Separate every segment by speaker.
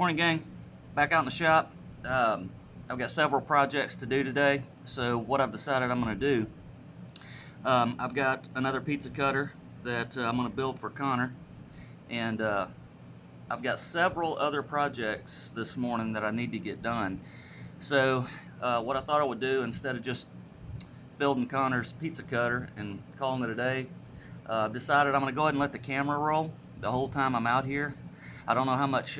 Speaker 1: Morning, gang. Back out in the shop. I've got several projects to do today. So what I've decided I'm going to do, I've got another pizza cutter that I'm going to build for Connor, and I've got several other projects this morning that I need to get done. So what I thought I would do, instead of just building Connor's pizza cutter and calling it a day, I've decided I'm going to go ahead and let the camera roll the whole time I'm out here. I don't know how much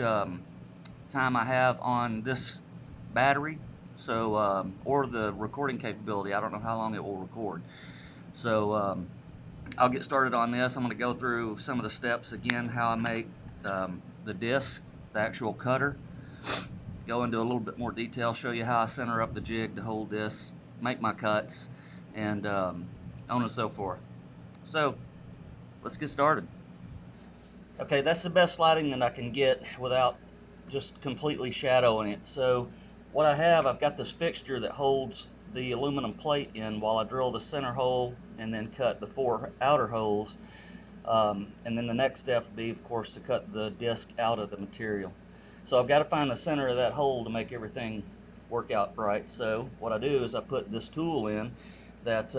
Speaker 1: time I have on this battery, so or the recording capability. I don't know how long it will record. So I'll get started on this. I'm going to go through some of the steps again, how I make the disc, the actual cutter, go into a little bit more detail, show you how I center up the jig to hold this, make my cuts, and on and so forth. So let's get started. Okay, that's the best lighting that I can get without just completely shadowing it. So what I have, I've got this fixture that holds the aluminum plate in while I drill the center hole and then cut the 4 outer holes. And then the next step would be, of course, to cut the disc out of the material. So I've got to find the center of that hole to make everything work out right. So what I do is I put this tool in that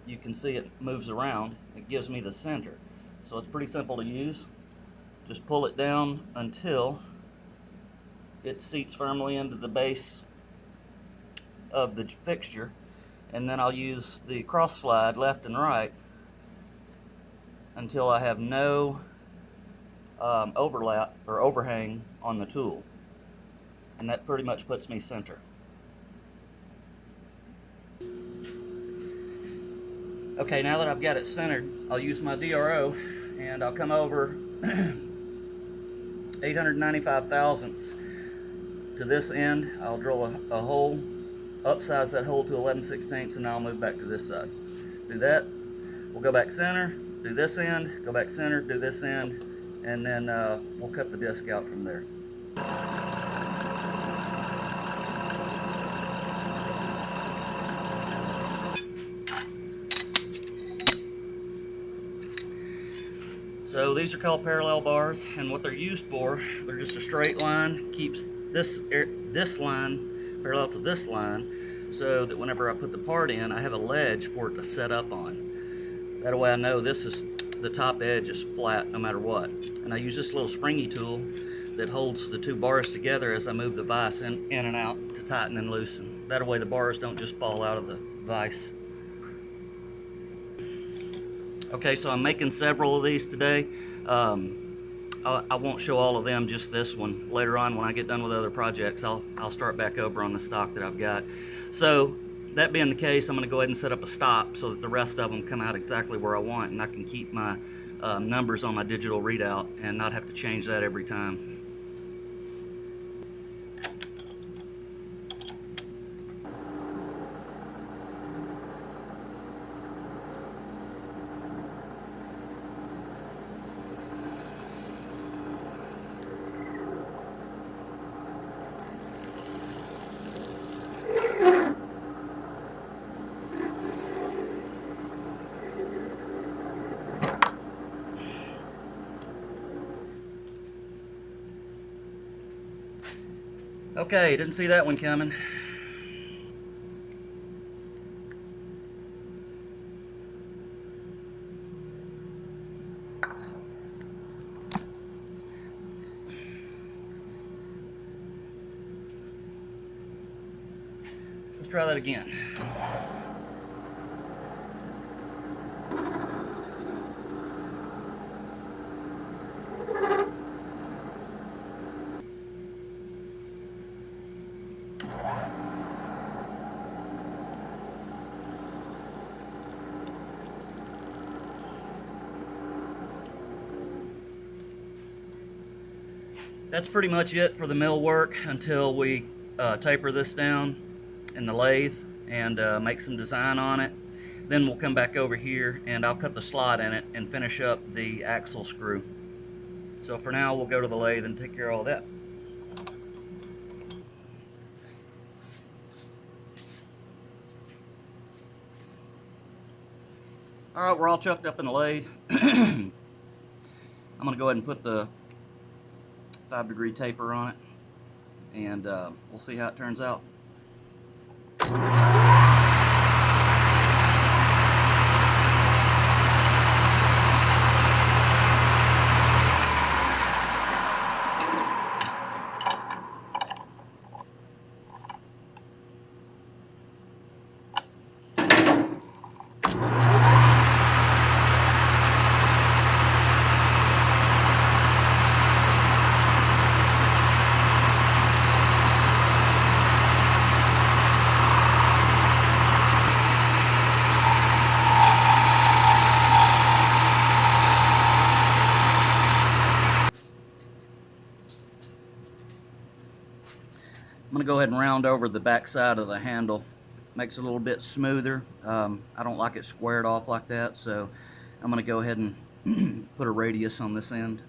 Speaker 1: you can see it moves around. It gives me the center. So it's pretty simple to use. Just pull it down until it seats firmly into the base of the fixture, and then I'll use the cross slide left and right until I have no overlap or overhang on the tool, and that pretty much puts me center. Okay, now that I've got it centered, I'll use my DRO and I'll come over 895 thousandths to this end. I'll drill a hole, upsize that hole to 11/16, and I'll move back to this side. Do that. We'll go back center, do this end, go back center, do this end, and then we'll cut the disc out from there. So these are called parallel bars, and what they're used for, they're just a straight line, keeps this line parallel to this line, so that whenever I put the part in, I have a ledge for it to set up on. That way I know the top edge is flat no matter what. And I use this little springy tool that holds the 2 bars together as I move the vise in and out to tighten and loosen. That way the bars don't just fall out of the vise. Okay, so I'm making several of these today. I won't show all of them, just this one. Later on, when I get done with other projects, I'll start back over on the stock that I've got. So that being the case, I'm going to go ahead and set up a stop so that the rest of them come out exactly where I want, and I can keep my numbers on my digital readout and not have to change that every time. Okay, didn't see that one coming. Let's try that again. That's pretty much it for the mill work until we taper this down in the lathe and make some design on it. Then we'll come back over here and I'll cut the slot in it and finish up the axle screw. So for now, we'll go to the lathe and take care of all that. All right, we're all chucked up in the lathe. I'm gonna go ahead and put the 5-degree taper on it, and we'll see how it turns out. I'm going to go ahead and round over the back side of the handle. Makes it a little bit smoother. I don't like it squared off like that, so I'm going to go ahead and put a radius on this end.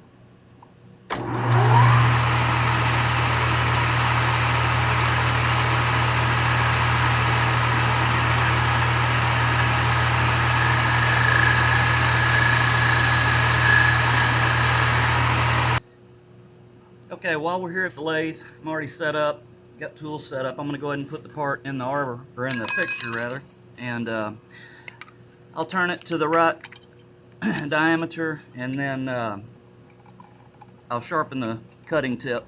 Speaker 1: Okay, while we're here at the lathe, I'm already set up. Got tools set up. I'm going to go ahead and put the part in the arbor, or in the fixture rather, and I'll turn it to the right diameter, and then I'll sharpen the cutting tip.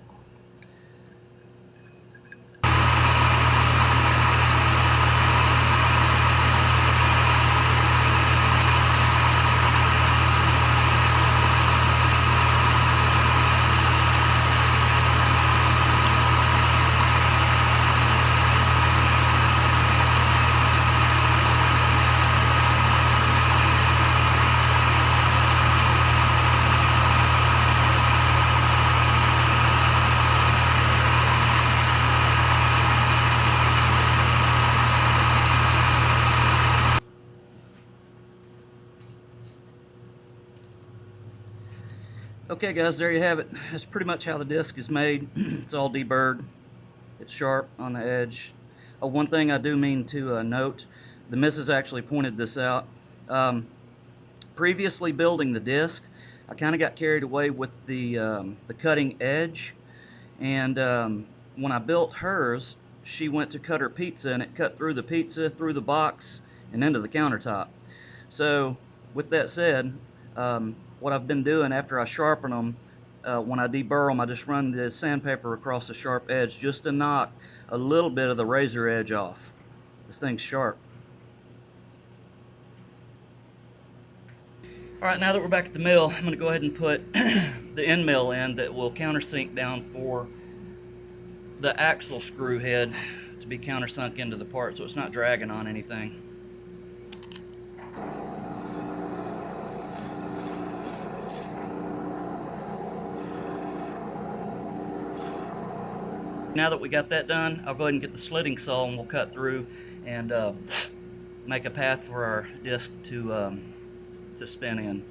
Speaker 1: Okay guys, there you have it. That's pretty much how the disc is made. It's all deburred. It's sharp on the edge. Oh, one thing I do mean to note, the missus actually pointed this out. Previously building the disc, I kind of got carried away with the cutting edge, and when I built hers, she went to cut her pizza and it cut through the pizza, through the box, and into the countertop. So with that said, what I've been doing after I sharpen them, when I deburr them, I just run the sandpaper across the sharp edge just to knock a little bit of the razor edge off. This thing's sharp. Alright, now that we're back at the mill, I'm going to go ahead and put the end mill in that will countersink down for the axle screw head to be countersunk into the part so it's not dragging on anything. Now that we got that done, I'll go ahead and get the slitting saw and we'll cut through and make a path for our disc to spin in.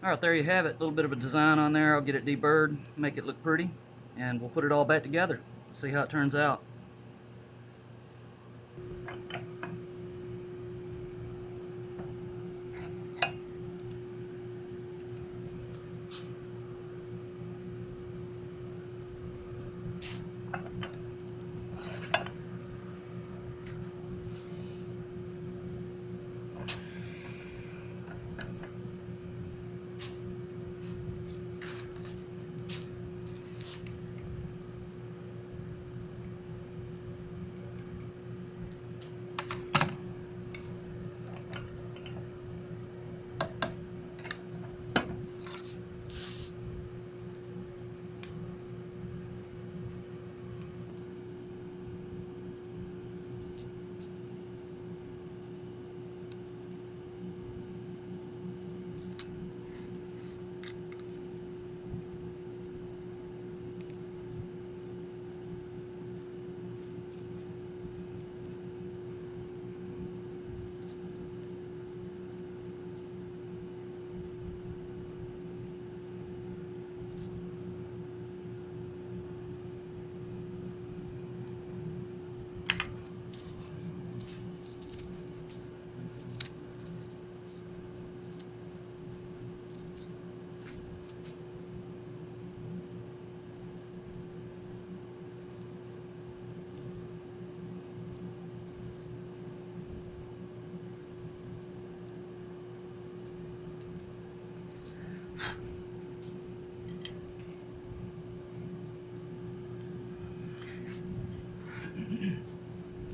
Speaker 1: Alright, there you have it. A little bit of a design on there. I'll get it deburred, make it look pretty, and we'll put it all back together. See how it turns out.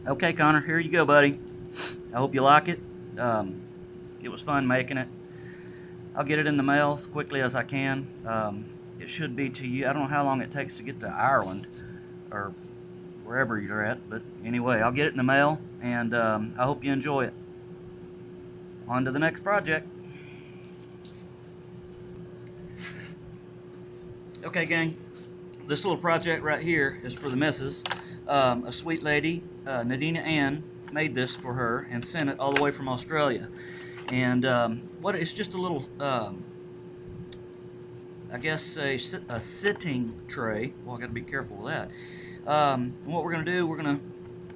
Speaker 1: Okay, Connor, here you go, buddy. I hope you like it. It was fun making it. I'll get it in the mail as quickly as I can. It should be to you. I don't know how long it takes to get to Ireland or wherever you're at, but anyway, I'll get it in the mail, and I hope you enjoy it. On to the next project. Okay, gang, this little project right here is for the missus. A sweet lady, Nadina Ann, made this for her and sent it all the way from Australia. And it's just a little, I guess a sitting tray. Well, I got to be careful with that. And what we're going to do, we're going to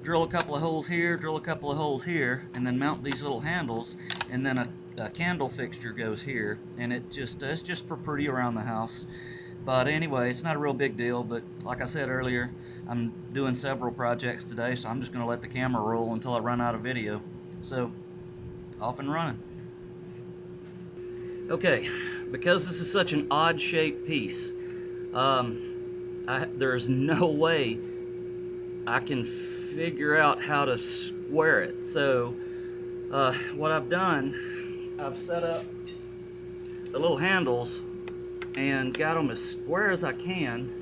Speaker 1: drill a couple of holes here, drill a couple of holes here, and then mount these little handles, and then a candle fixture goes here, and it's just for pretty around the house. But anyway, it's not a real big deal, but like I said earlier, I'm doing several projects today, so I'm just going to let the camera roll until I run out of video. So, off and running. Okay, because this is such an odd shaped piece, there's no way I can figure out how to square it. So what I've done, I've set up the little handles and got them as square as I can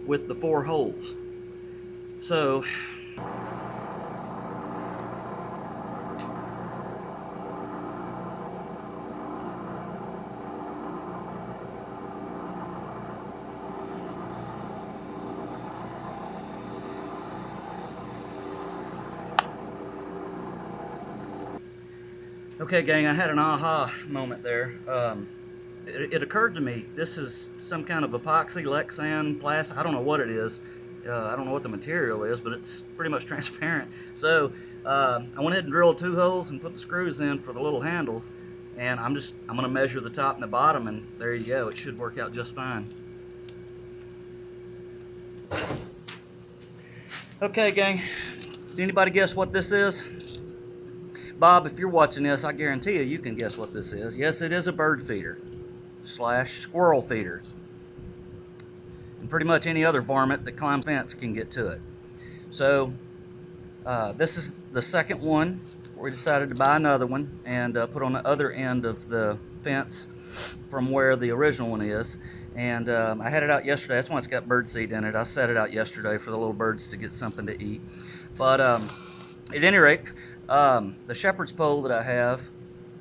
Speaker 1: with the 4 holes. So okay, gang, I had an aha moment there. It occurred to me, this is some kind of epoxy, Lexan, plastic, I don't know what it is. I don't know what the material is, but it's pretty much transparent. So I went ahead and drilled 2 holes and put the screws in for the little handles. And I'm going to measure the top and the bottom, and there you go. It should work out just fine. Okay, gang, did anybody guess what this is? Bob, if you're watching this, I guarantee you can guess what this is. Yes, it is a bird feeder / squirrel feeder. And pretty much any other varmint that climbs fence can get to it. So this is the second one. We decided to buy another one and put on the other end of the fence from where the original one is. And I had it out yesterday. That's why it's got birdseed in it. I set it out yesterday for the little birds to get something to eat. But at any rate, the shepherd's pole that I have,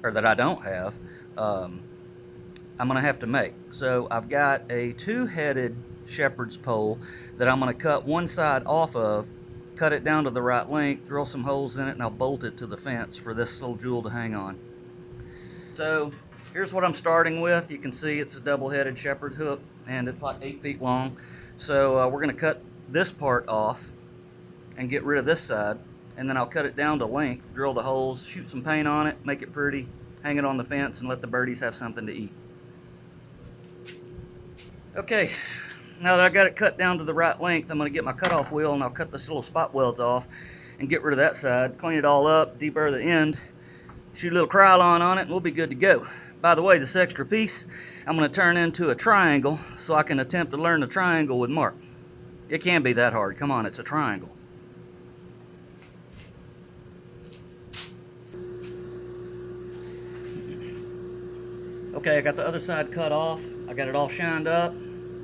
Speaker 1: or that I don't have, I'm going to have to make. So I've got a 2-headed shepherd's pole that I'm going to cut one side off of, cut it down to the right length, drill some holes in it, and I'll bolt it to the fence for this little jewel to hang on. So here's what I'm starting with. You can see it's a double-headed shepherd hook, and it's like 8 feet long. So we're going to cut this part off and get rid of this side, and then I'll cut it down to length, drill the holes, shoot some paint on it, make it pretty, hang it on the fence, and let the birdies have something to eat. Okay, now that I got it cut down to the right length, I'm going to get my cutoff wheel and I'll cut this little spot welds off and get rid of that side, clean it all up, deburr the end, shoot a little Krylon on it, and we'll be good to go. By the way, this extra piece I'm going to turn into a triangle so I can attempt to learn the triangle with Mark. It can't be that hard. Come on, it's a triangle. Okay, I got the other side cut off. I got it all shined up,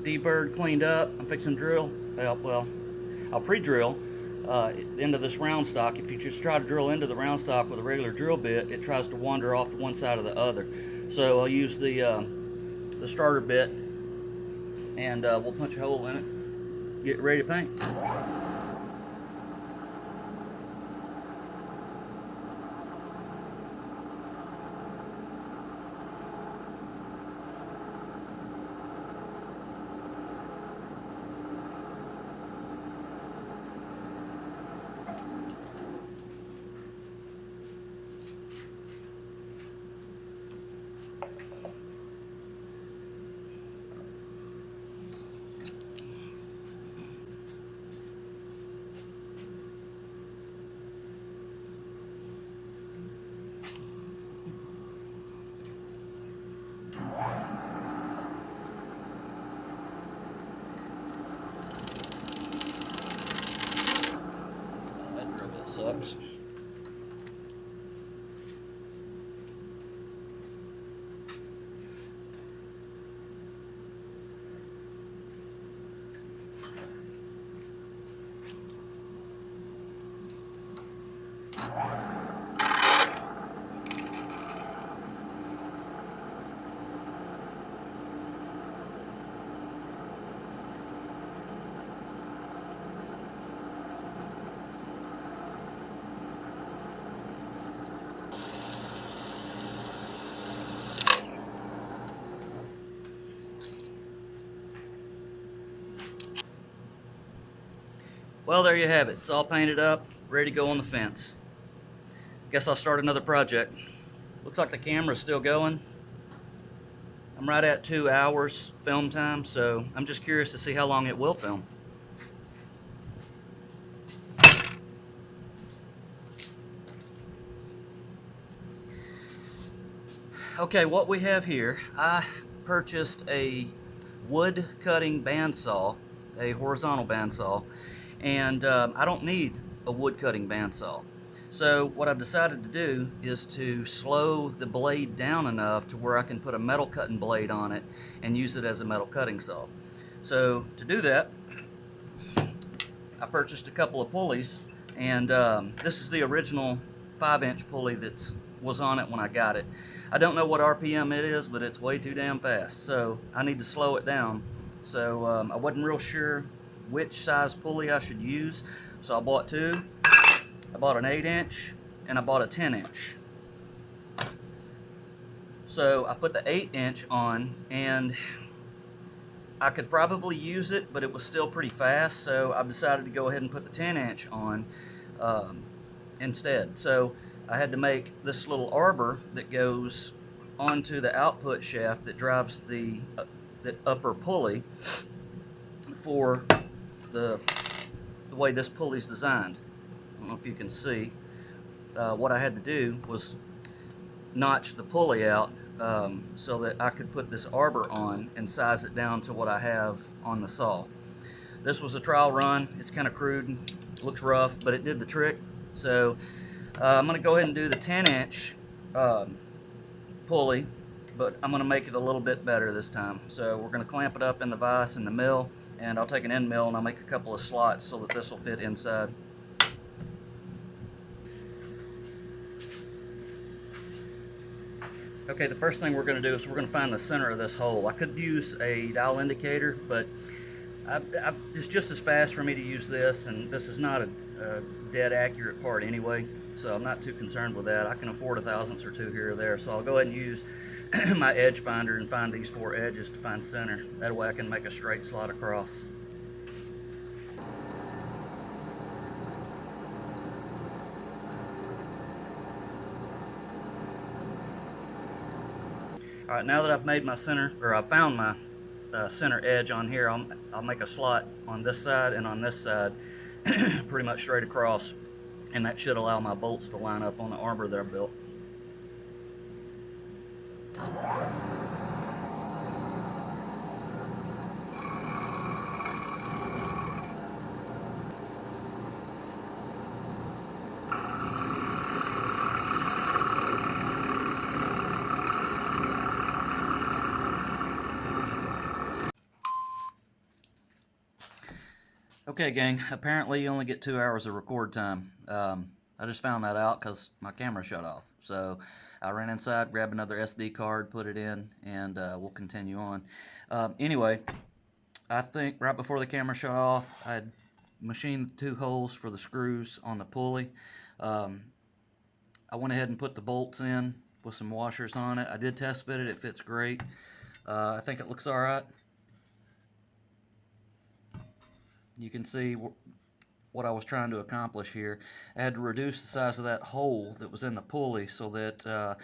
Speaker 1: deburred, cleaned up. I'm fixing to drill. Well, I'll pre-drill into this round stock. If you just try to drill into the round stock with a regular drill bit, it tries to wander off to one side or the other. So I'll use the starter bit, and we'll punch a hole in it, get ready to paint. Well, there you have it. It's all painted up, ready to go on the fence. Guess I'll start another project. Looks like the camera's still going. I'm right at 2 hours film time, so I'm just curious to see how long it will film. Okay, what we have here, I purchased a wood cutting bandsaw, a horizontal bandsaw, and I don't need a wood cutting bandsaw. So what I've decided to do is to slow the blade down enough to where I can put a metal cutting blade on it and use it as a metal cutting saw. So to do that, I purchased a couple of pulleys, and this is the original 5-inch pulley that was on it when I got it. I don't know what RPM it is, but it's way too damn fast, so I need to slow it down. So I wasn't real sure which size pulley I should use, so I bought two. I bought an 8-inch and I bought a 10-inch. So I put the 8-inch on, and I could probably use it, but it was still pretty fast, so I decided to go ahead and put the 10-inch on instead. So I had to make this little arbor that goes onto the output shaft that drives the upper pulley for the way this pulley is designed. I don't know if you can see. What I had to do was notch the pulley out so that I could put this arbor on and size it down to what I have on the saw. This was a trial run. It's kind of crude, looks rough, but it did the trick. So I'm going to go ahead and do the 10-inch pulley, but I'm going to make it a little bit better this time. So we're going to clamp it up in the vise in the mill, and I'll take an end mill and I'll make a couple of slots so that this will fit inside. Okay, the first thing we're going to do is we're going to find the center of this hole. I could use a dial indicator, but it's just as fast for me to use this, and this is not a dead accurate part anyway, so I'm not too concerned with that. I can afford a thousandths or two here or there, so I'll go ahead and use my edge finder and find these 4 edges to find center. That way I can make a straight slot across. All right, now that I've made my center, or I've found my center edge on here, I'll make a slot on this side and on this side, pretty much straight across, and that should allow my bolts to line up on the arbor that I built. Okay, gang, apparently you only get 2 hours of record time. I just found that out because my camera shut off. So I ran inside, grabbed another SD card, put it in, and we'll continue on. Anyway, I think right before the camera shut off, I had machined the 2 holes for the screws on the pulley. I went ahead and put the bolts in with some washers on it. I did test fit it. It fits great. I think it looks all right. You can see what I was trying to accomplish here. I had to reduce the size of that hole that was in the pulley so that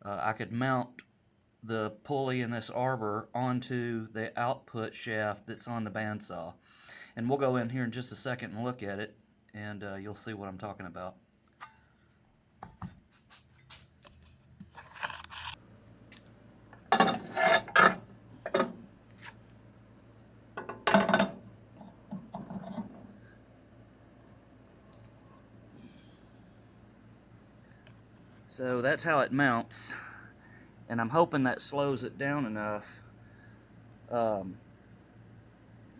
Speaker 1: I could mount the pulley in this arbor onto the output shaft that's on the bandsaw. And we'll go in here in just a second and look at it, and you'll see what I'm talking about. So that's how it mounts, and I'm hoping that slows it down enough. Man,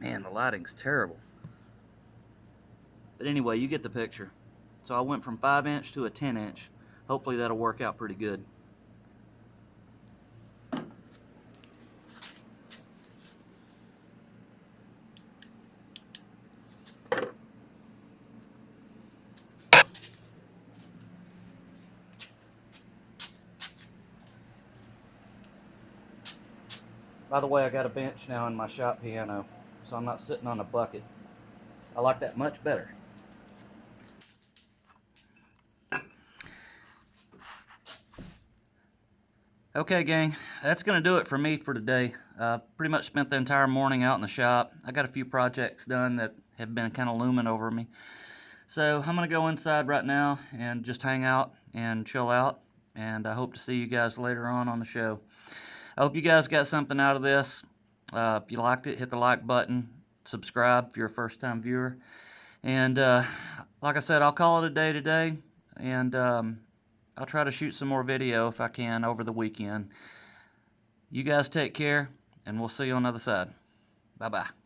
Speaker 1: the lighting's terrible. But anyway, you get the picture. So I went from 5-inch to a 10-inch. Hopefully that'll work out pretty good. By the way, I got a bench now in my shop piano, so I'm not sitting on a bucket. I like that much better. Okay, gang, that's going to do it for me for today. Pretty much spent the entire morning out in the shop. I got a few projects done that have been kind of looming over me. So I'm going to go inside right now and just hang out and chill out. And I hope to see you guys later on the show. I hope you guys got something out of this. If you liked it, hit the like button. Subscribe if you're a first-time viewer. And like I said, I'll call it a day today. And I'll try to shoot some more video if I can over the weekend. You guys take care, and we'll see you on the other side. Bye-bye.